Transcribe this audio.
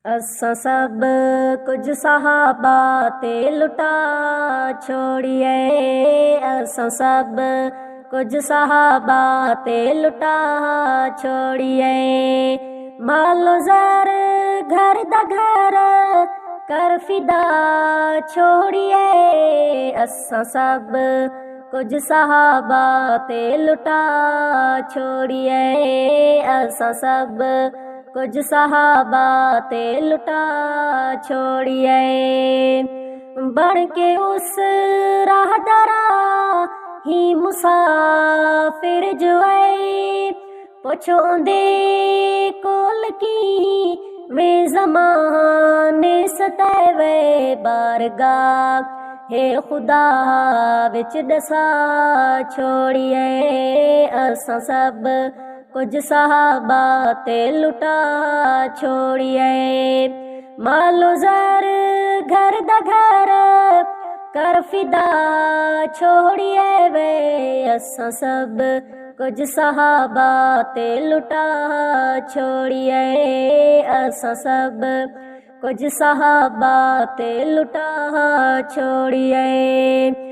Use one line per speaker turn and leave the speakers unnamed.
असां सब कुछ सहाबा ते लुटा छोड़िए। असां सब कुछ सहाबा ते लुटा छोड़िए। मालो ज़र घर दा घर कर फिदा छोड़िए। असां सब कुछ सहाबा ते लुटा छोड़िए। असां सब कुछ सहाबा ते लुटा छोड़िए। बन के उस राहदारा ही मुसाफिर जो है पुछोंदे कोल की में ज़माने सतावे बारगाह हे खुदा विच दसा छोड़िए। असां सब कुछ सहाबा ते लुटा छोड़िए। मालो ज़र घर दा घर कर फिदा छोड़िए वे। असां सब कुछ सहाबा ते लुटा छोड़िए। असां सब कुछ सहाबा ते लुटा छोड़िए।